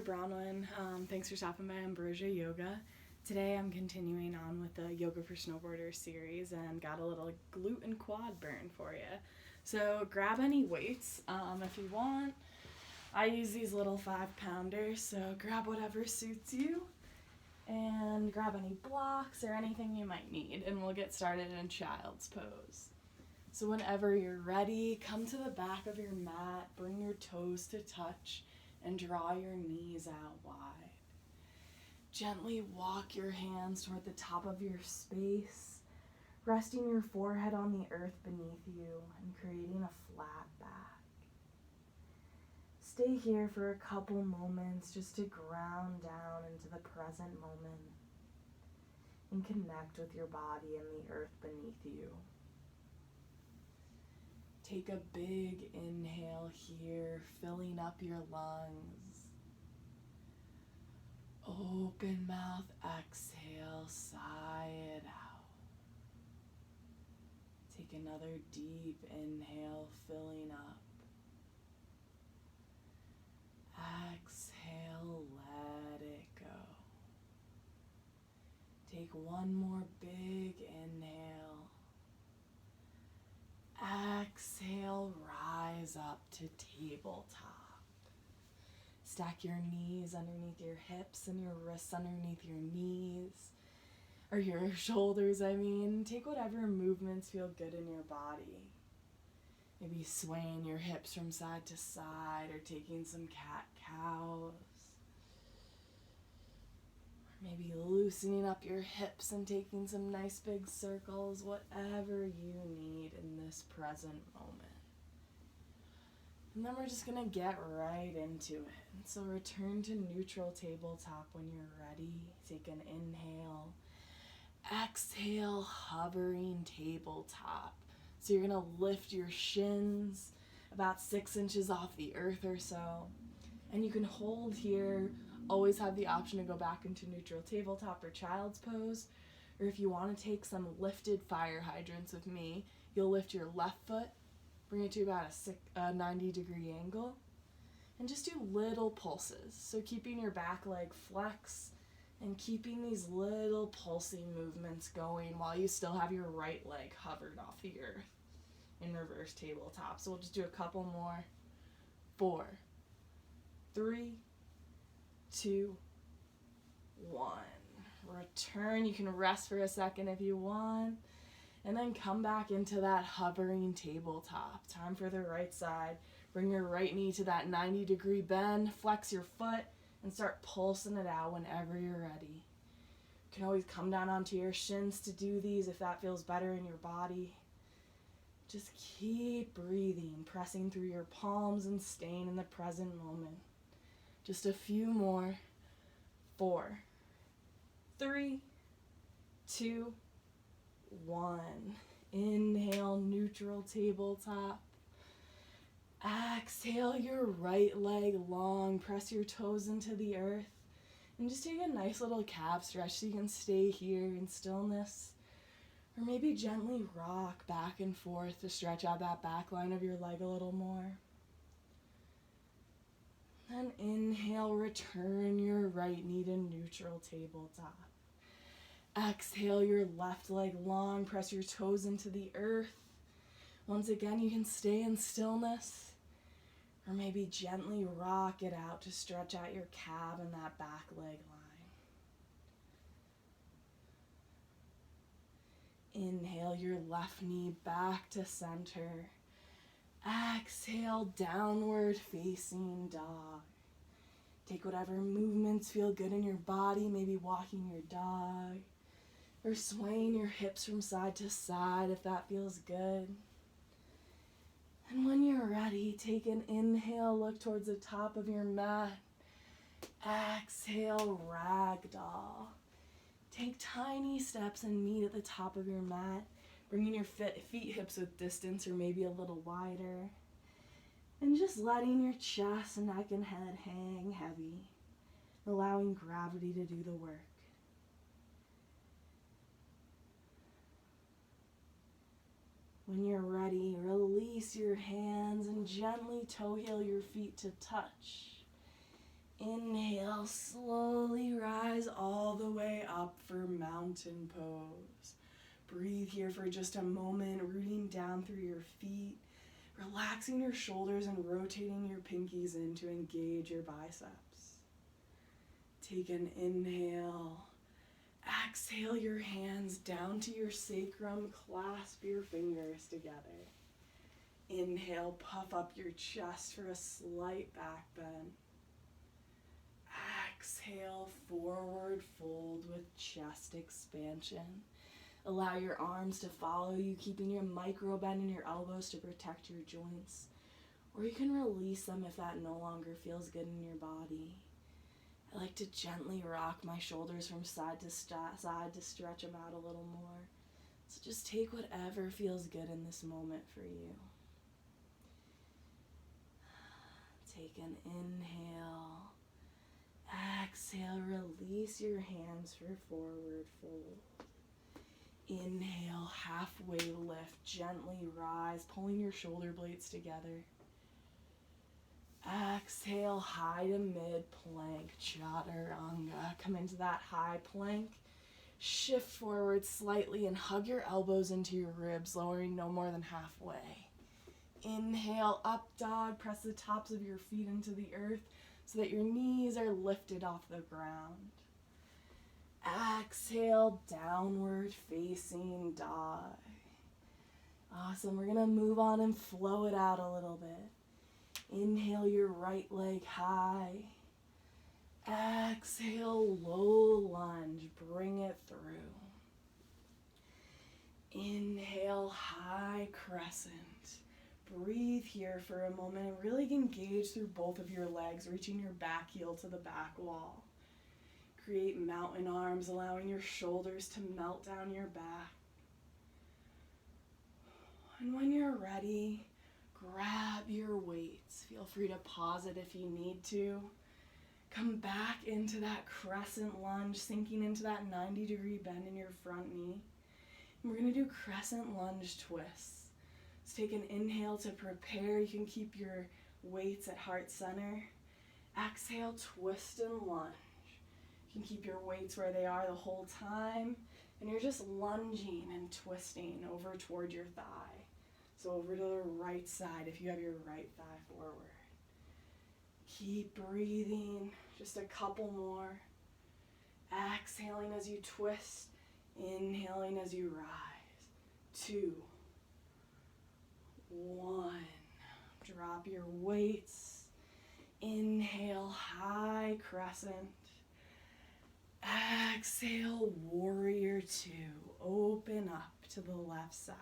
Dr. Bronwyn. Thanks for stopping by Ambrosia Yoga. Today I'm continuing on with the Yoga for Snowboarders series and got a little glute and quad burn for you. So grab any weights if you want. I use these little 5-pounders, so grab whatever suits you and grab any blocks or anything you might need, and we'll get started in child's pose. So whenever you're ready, come to the back of your mat, bring your toes to touch, and draw your knees out wide. Gently walk your hands toward the top of your space, resting your forehead on the earth beneath you and creating a flat back. Stay here for a couple moments just to ground down into the present moment and connect with your body and the earth beneath you. Take a big inhale here, filling up your lungs. Open mouth, exhale, sigh it out. Take another deep inhale, filling up. Exhale, let it go. Take one more big inhale. Exhale, rise up to tabletop. Stack your knees underneath your hips and your wrists underneath your knees, or your shoulders, Take whatever movements feel good in your body. Maybe swaying your hips from side to side or taking some cat-cows. Maybe loosening up your hips and taking some nice big circles, whatever you need in this present moment. And then we're just gonna get right into it. So return to neutral tabletop when you're ready. Take an inhale. Exhale, hovering tabletop. So you're gonna lift your shins about 6 inches off the earth or so. And you can hold here. Always have the option to go back into neutral tabletop or child's pose. Or if you want to take some lifted fire hydrants with me, you'll lift your left foot, bring it to about a 90-degree angle, and just do little pulses. So keeping your back leg flex and keeping these little pulsing movements going while you still have your right leg hovered off the earth in reverse tabletop. So we'll just do a couple more. 4, 3, 2, 1. Return. You can rest for a second if you want. And then come back into that hovering tabletop. Time for the right side. Bring your right knee to that 90-degree bend. Flex your foot and start pulsing it out whenever you're ready. You can always come down onto your shins to do these if that feels better in your body. Just keep breathing, pressing through your palms and staying in the present moment. Just a few more. 4, 3, 2, 1. Inhale, neutral tabletop. Exhale your right leg long. Press your toes into the earth. And just take a nice little calf stretch so you can stay here in stillness. Or maybe gently rock back and forth to stretch out that back line of your leg a little more. And inhale, return your right knee to neutral tabletop. Exhale your left leg long, press your toes into the earth. Once again, you can stay in stillness, or maybe gently rock it out to stretch out your calf and that back leg line. Inhale your left knee back to center. Exhale, downward facing dog. Take whatever movements feel good in your body, maybe walking your dog, or swaying your hips from side to side if that feels good. And when you're ready, take an inhale, look towards the top of your mat. Exhale, ragdoll. Take tiny steps and meet at the top of your mat, bringing your feet hips width distance or maybe a little wider. And just letting your chest, neck, and head hang heavy, allowing gravity to do the work. When you're ready, release your hands and gently toe heel your feet to touch. Inhale. Inhale, slowly rise all the way up for mountain pose. Breathe here for just a moment, rooting down through your feet, relaxing your shoulders and rotating your pinkies in to engage your biceps. Take an inhale. Exhale your hands down to your sacrum, clasp your fingers together. Inhale, puff up your chest for a slight back bend. Exhale, forward fold with chest expansion. Allow your arms to follow you, keeping your micro bend in your elbows to protect your joints. Or you can release them if that no longer feels good in your body. I like to gently rock my shoulders from side to side to stretch them out a little more. So just take whatever feels good in this moment for you. Take an inhale. Exhale, release your hands for forward fold. Inhale, halfway lift, gently rise, pulling your shoulder blades together. Exhale, high to mid plank, chaturanga. Come into that high plank. Shift forward slightly and hug your elbows into your ribs, lowering no more than halfway. Inhale, up dog. Press the tops of your feet into the earth so that your knees are lifted off the ground. Exhale, downward facing dog. Awesome. We're going to move on and flow it out a little bit. Inhale your right leg high. Exhale, low lunge. Bring it through. Inhale, high crescent. Breathe here for a moment and really engage through both of your legs, reaching your back heel to the back wall. Create mountain arms, allowing your shoulders to melt down your back. And when you're ready, grab your weights. Feel free to pause it if you need to. Come back into that crescent lunge, sinking into that 90-degree bend in your front knee. And we're going to do crescent lunge twists. Let's take an inhale to prepare. You can keep your weights at heart center. Exhale, twist and lunge. You can keep your weights where they are the whole time. And you're just lunging and twisting over toward your thigh. So over to the right side if you have your right thigh forward. Keep breathing, just a couple more. Exhaling as you twist, inhaling as you rise. 2, 1. Drop your weights. Inhale, high crescent. Exhale, warrior 2. Open up to the left side.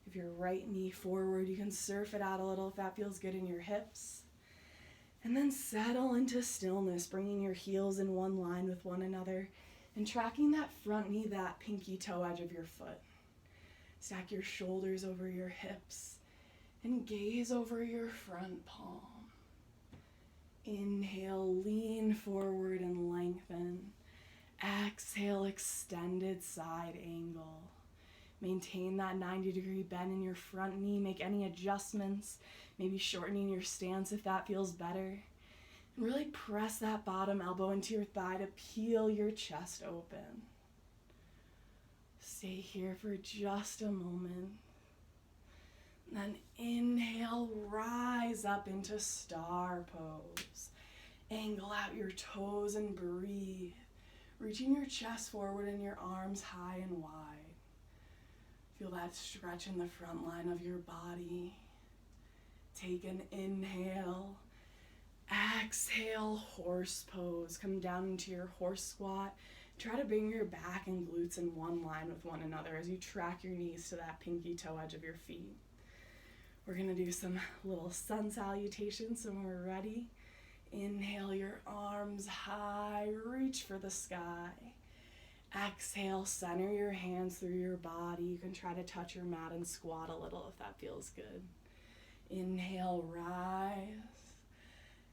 If your right knee forward, you can surf it out a little if that feels good in your hips. And then settle into stillness, bringing your heels in one line with one another and tracking that front knee, that pinky toe edge of your foot. Stack your shoulders over your hips and gaze over your front palm. Inhale, lean forward and lengthen. Exhale, extended side angle. Maintain that 90-degree bend in your front knee. Make any adjustments, maybe shortening your stance if that feels better. And really press that bottom elbow into your thigh to peel your chest open. Stay here for just a moment. And then inhale, rise up into star pose. Angle out your toes and breathe. Reaching your chest forward and your arms high and wide. Feel that stretch in the front line of your body. Take an inhale. Exhale, horse pose. Come down into your horse squat. Try to bring your back and glutes in one line with one another as you track your knees to that pinky toe edge of your feet. We're going to do some little sun salutations, so when we're ready, inhale your arms high, reach for the sky. Exhale, center your hands through your body. You can try to touch your mat and squat a little if that feels good. Inhale, rise.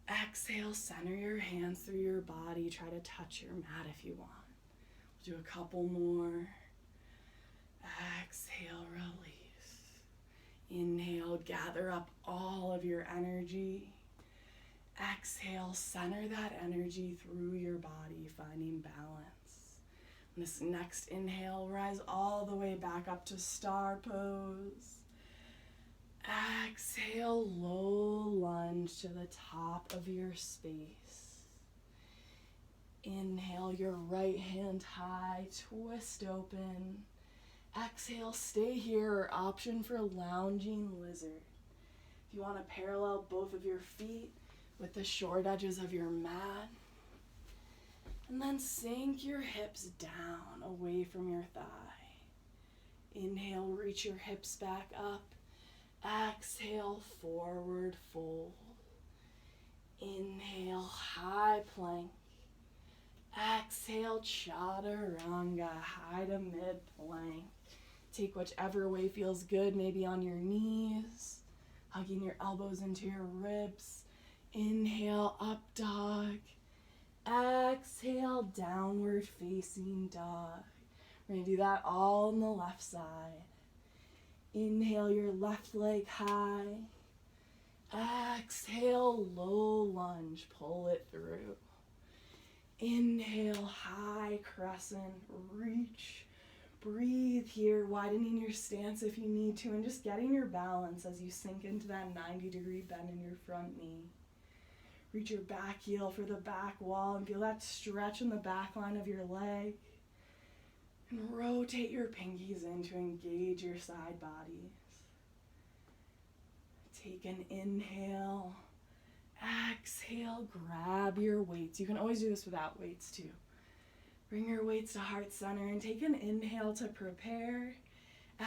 Exhale, center your hands through your body. Try to touch your mat if you want. We'll do a couple more. Exhale, release. Inhale, gather up all of your energy. Exhale, center that energy through your body, finding balance. On this next inhale, rise all the way back up to star pose. Exhale, low lunge to the top of your space. Inhale, your right hand high, twist open. Exhale, stay here, or option for lounging lizard. If you want to parallel both of your feet with the short edges of your mat, and then sink your hips down away from your thigh. Inhale, reach your hips back up. Exhale, forward fold. Inhale, high plank. Exhale, chaturanga, high to mid plank. Take whichever way feels good, maybe on your knees, hugging your elbows into your ribs. Inhale, up dog. Exhale, downward facing dog. We're going to do that all on the left side. Inhale, your left leg high. Exhale, low lunge, pull it through. Inhale, high crescent, reach. Breathe here, widening your stance if you need to, and just getting your balance as you sink into that 90-degree bend in your front knee. Reach your back heel for the back wall and feel that stretch in the back line of your leg. And rotate your pinkies in to engage your side bodies. Take an inhale. Exhale, grab your weights. You can always do this without weights too. Bring your weights to heart center and take an inhale to prepare.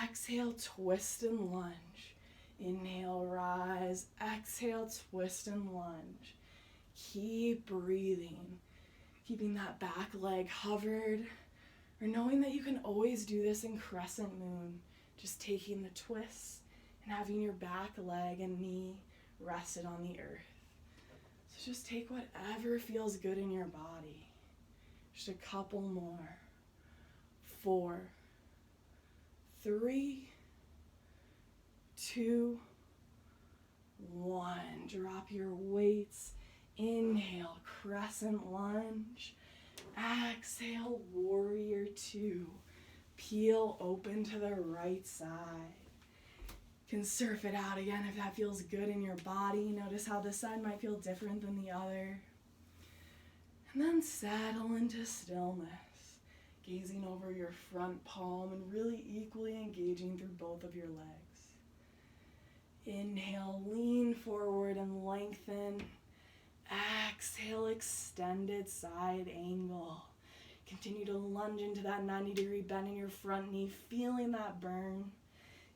Exhale, twist and lunge. Inhale, rise. Exhale, twist and lunge. Keep breathing, keeping that back leg hovered, or knowing that you can always do this in crescent moon, just taking the twists and having your back leg and knee rested on the earth. So just take whatever feels good in your body. Just a couple more. 4, 3, 2, 1. Drop your weights. Inhale, crescent lunge. Exhale, warrior 2. Peel open to the right side. You can surf it out again if that feels good in your body. Notice how this side might feel different than the other. And then settle into stillness, gazing over your front palm and really equally engaging through both of your legs. Inhale, lean forward and lengthen. Exhale, extended side angle. Continue to lunge into that 90-degree bend in your front knee, feeling that burn,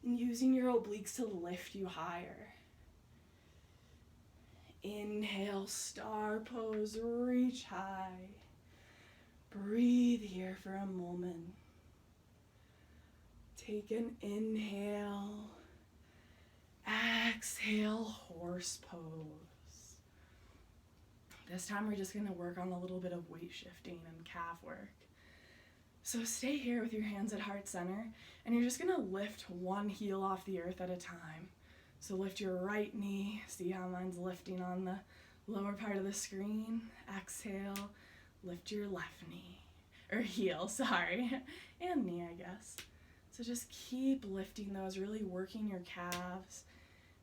and using your obliques to lift you higher. Inhale, star pose, reach high. Breathe here for a moment. Take an inhale. Exhale, horse pose. This time we're just going to work on a little bit of weight shifting and calf work. So stay here with your hands at heart center, and you're just going to lift one heel off the earth at a time. So lift your right knee. See how mine's lifting on the lower part of the screen. Exhale, lift your left knee, or heel, sorry, and knee, I guess. So just keep lifting those, really working your calves,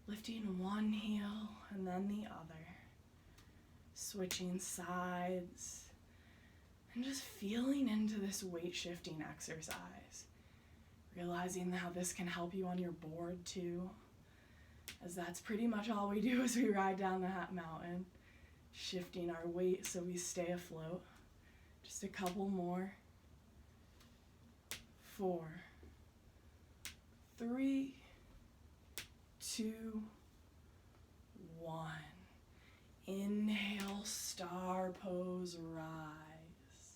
lifting one heel and then the other. Switching sides, and just feeling into this weight shifting exercise. Realizing how this can help you on your board too, as that's pretty much all we do as we ride down that mountain, shifting our weight so we stay afloat. Just a couple more. 4, 3, 2, 1. Inhale, star pose, rise.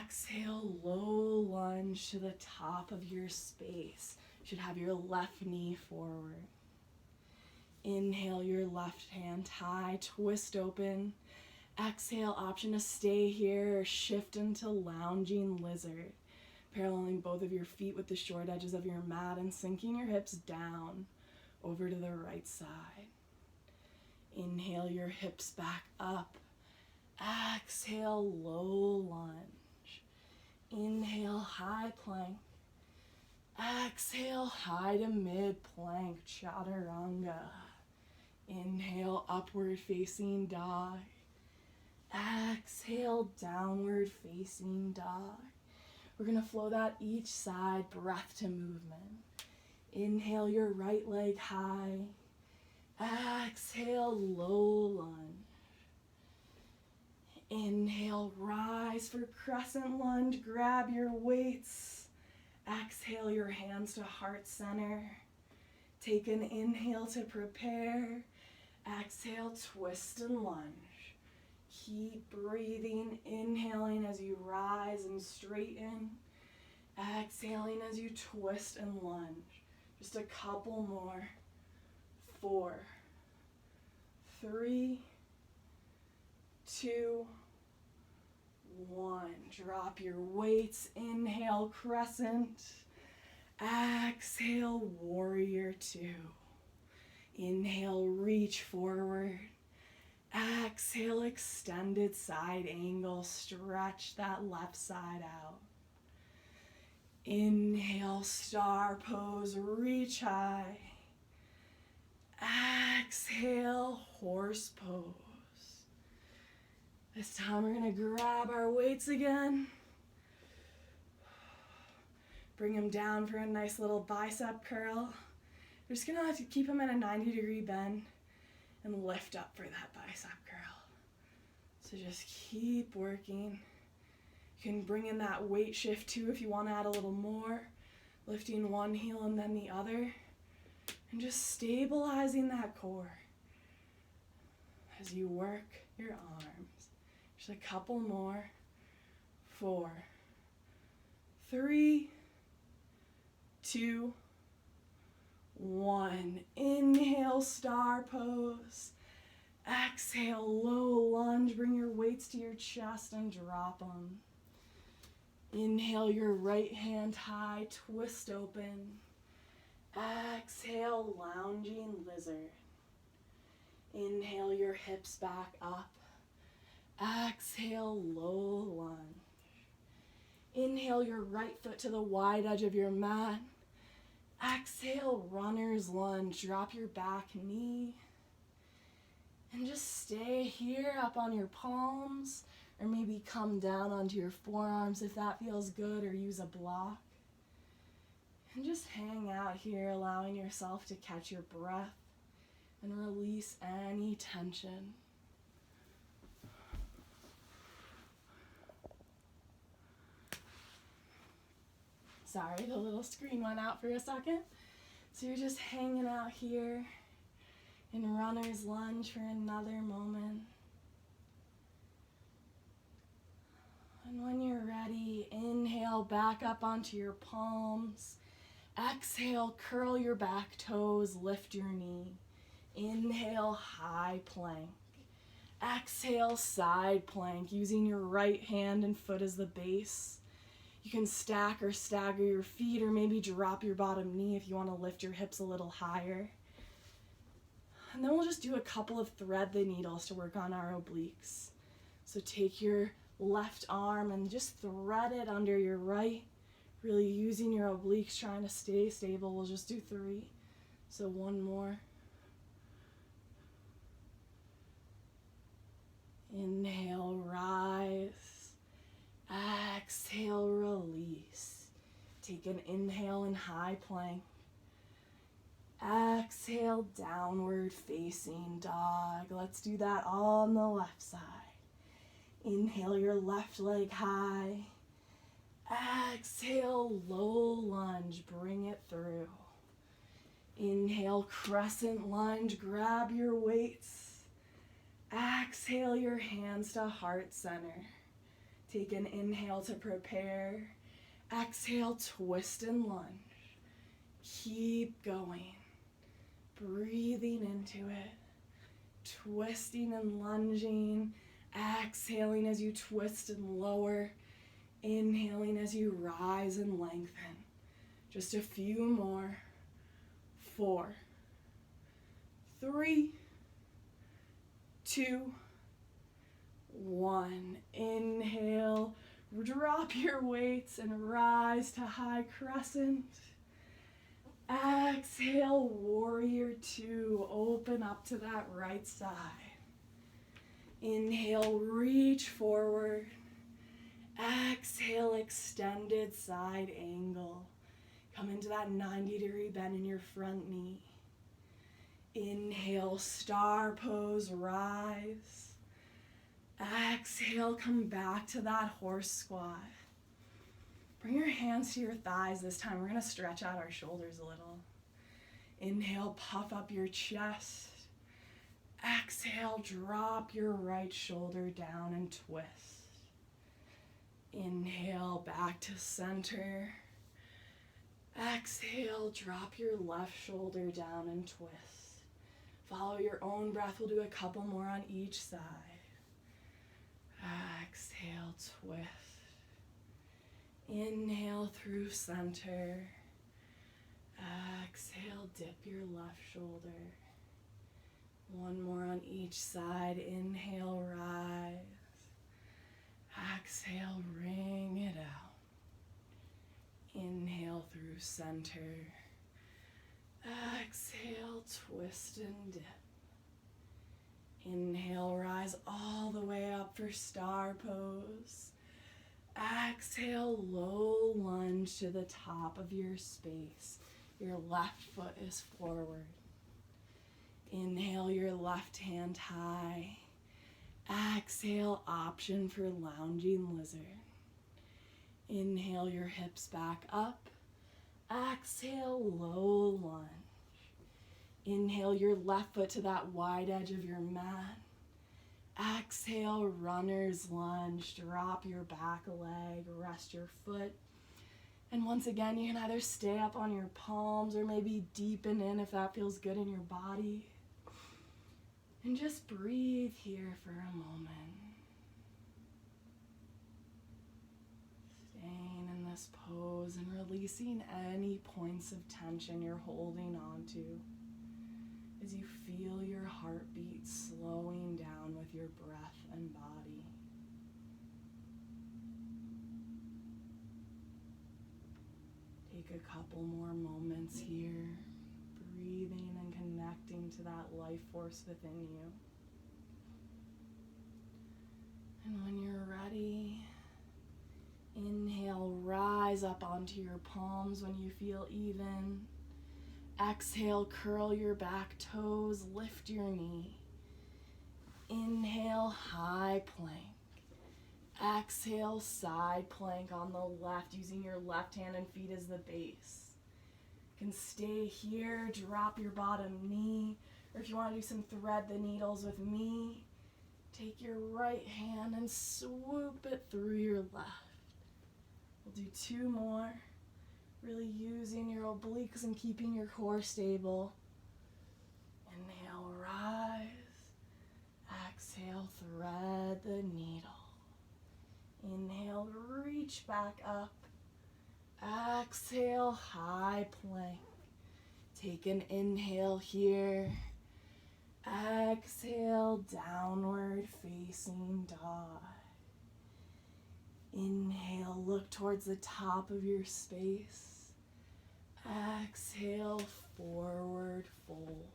Exhale, low lunge to the top of your space. You should have your left knee forward. Inhale, your left hand high, twist open. Exhale, option to stay here or shift into lounging lizard. Paralleling both of your feet with the short edges of your mat and sinking your hips down over to the right side. Inhale your hips back up. Exhale, low lunge. Inhale, high plank. Exhale, high to mid plank, chaturanga. Inhale, upward facing dog. Exhale, downward facing dog. We're gonna flow that each side, breath to movement. Inhale your right leg high. Exhale, low lunge. Inhale, rise for crescent lunge. Grab your weights. Exhale your hands to heart center. Take an inhale to prepare. Exhale, twist and lunge. Keep breathing, inhaling as you rise and straighten. Exhaling as you twist and lunge. Just a couple more. 4, 3, 2, 1. Drop your weights. Inhale, crescent. Exhale, warrior 2. Inhale, reach forward. Exhale, extended side angle. Stretch that left side out. Inhale, star pose, reach high. Exhale, horse pose. This time we're going to grab our weights again. Bring them down for a nice little bicep curl. We're just going to have to keep them at a 90-degree bend and lift up for that bicep curl. So just keep working. You can bring in that weight shift too if you want to add a little more. Lifting one heel and then the other. And just stabilizing that core as you work your arms. Just a couple more. 4, 3, 2, 1. Inhale, star pose. Exhale, low lunge. Bring your weights to your chest and drop them. Inhale your right hand high, twist open. Exhale, lounging lizard. Inhale your hips back up. Exhale, low lunge. Inhale your right foot to the wide edge of your mat. Exhale, runner's lunge. Drop your back knee. And just stay here up on your palms, or maybe come down onto your forearms if that feels good, or use a block. And just hang out here, allowing yourself to catch your breath and release any tension. Sorry, the little screen went out for a second. So you're just hanging out here in runner's lunge for another moment. And when you're ready, inhale back up onto your palms. Exhale, curl your back toes, lift your knee. Inhale, high plank. Exhale, side plank, using your right hand and foot as the base. You can stack or stagger your feet, or maybe drop your bottom knee if you want to lift your hips a little higher. And then we'll just do a couple of thread the needles to work on our obliques. So take your left arm and just thread it under your right, really using your obliques, trying to stay stable. We'll just do 3. So 1 more. Inhale, rise. Exhale, release. Take an inhale in high plank. Exhale, downward facing dog. Let's do that on the left side. Inhale your left leg high. Exhale, low lunge. Bring it through. Inhale, crescent lunge. Grab your weights. Exhale your hands to heart center. Take an inhale to prepare. Exhale, twist and lunge. Keep going. Breathing into it. Twisting and lunging. Exhaling as you twist and lower. Inhaling as you rise and lengthen. Just a few more. 4, 3, 2, 1. Inhale, drop your weights and rise to high crescent. Exhale, warrior 2. Open up to that right side. Inhale, reach forward. Exhale, extended side angle. Come into that 90-degree bend in your front knee. Inhale, star pose, rise. Exhale, come back to that horse squat. Bring your hands to your thighs this time. We're going to stretch out our shoulders a little. Inhale, puff up your chest. Exhale, drop your right shoulder down and twist. Inhale, back to center. Exhale, drop your left shoulder down and twist. Follow your own breath. We'll do a couple more on each side. Exhale, twist. Inhale through center. Exhale, dip your left shoulder. One more on each side. Inhale, rise. Exhale, wring it out. Inhale through center. Exhale, twist and dip. Inhale, rise all the way up for star pose. Exhale, low lunge to the top of your space. Your left foot is forward. Inhale, your left hand high. Exhale, option for lounging lizard. Inhale, your hips back up. Exhale, low lunge. Inhale, your left foot to that wide edge of your mat. Exhale, runner's lunge. Drop your back leg, rest your foot. And once again, you can either stay up on your palms or maybe deepen in if that feels good in your body. And just breathe here for a moment. Staying in this pose and releasing any points of tension you're holding on to as you feel your heartbeat slowing down with your breath and body. Take a couple more moments here, breathing and connecting to that life force within you. And when you're ready, inhale, rise up onto your palms when you feel even. Exhale, curl your back toes, lift your knee. Inhale, high plank. Exhale, side plank on the left, using your left hand and feet as the base. You can stay here, drop your bottom knee, or if you want to do some thread the needles with me, take your right hand and swoop it through your left. We'll do 2 more. Really using your obliques and keeping your core stable. Inhale, rise. Exhale, thread the needle. Inhale, reach back up. Exhale, high plank. Take an inhale here. Exhale, downward facing dog. Inhale, look towards the top of your space. Exhale, forward fold.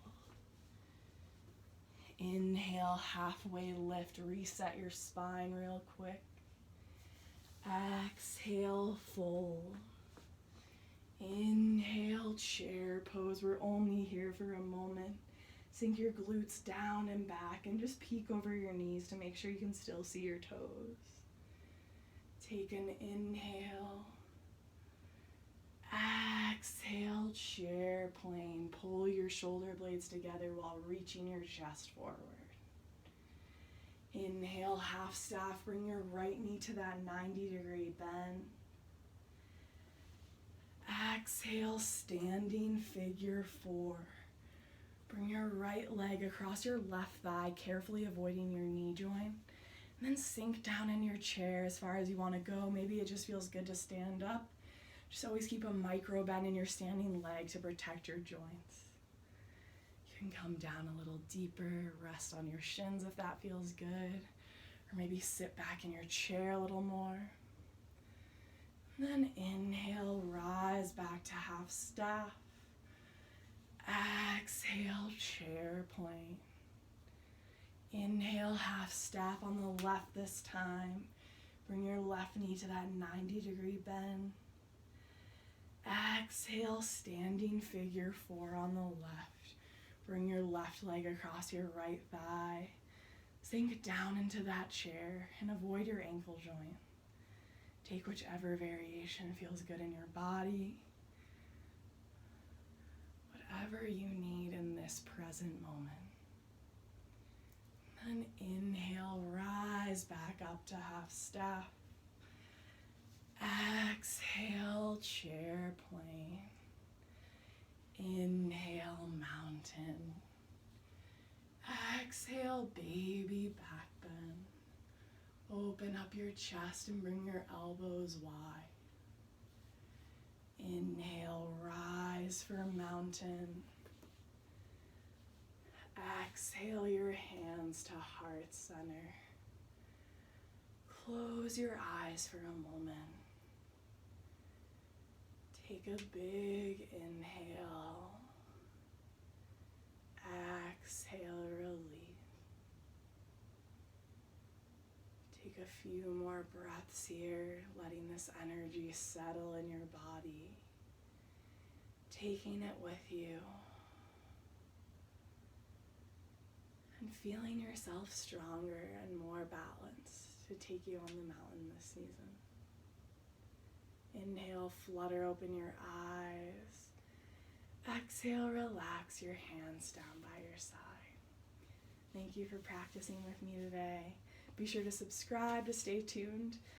Inhale, halfway lift, reset your spine real quick. Exhale, fold. Inhale, chair pose. We're only here for a moment. Sink your glutes down and back and just peek over your knees to make sure you can still see your toes. Take an inhale. Exhale, chair plane. Pull your shoulder blades together while reaching your chest forward. Inhale, half staff. Bring your right knee to that 90-degree bend. Exhale, standing figure 4. Bring your right leg across your left thigh, carefully avoiding your knee joint. And then sink down in your chair as far as you want to go. Maybe it just feels good to stand up. Just always keep a micro bend in your standing leg to protect your joints. can come down a little deeper, rest on your shins if that feels good, or maybe sit back in your chair a little more. And then inhale, rise back to half staff. Exhale, chair plane. Inhale, half staff on the left this time. Bring your left knee to that 90-degree bend. Exhale, standing figure 4 on the left. Bring your left leg across your right thigh. Sink down into that chair and avoid your ankle joint. Take whichever variation feels good in your body. Whatever you need in this present moment. Then inhale, rise back up to half staff. Exhale, chair plane. Inhale, mountain. Exhale, baby back bend. Open up your chest and bring your elbows wide. Inhale, rise for mountain. Exhale your hands to heart center. Close your eyes for a moment. Take a big inhale. Exhale, release. Take a few more breaths here, letting this energy settle in your body. Taking it with you. And feeling yourself stronger and more balanced to take you on the mountain this season. Inhale, flutter open your eyes. Exhale, relax your hands down by your side. Thank you for practicing with me today. Be sure to subscribe to stay tuned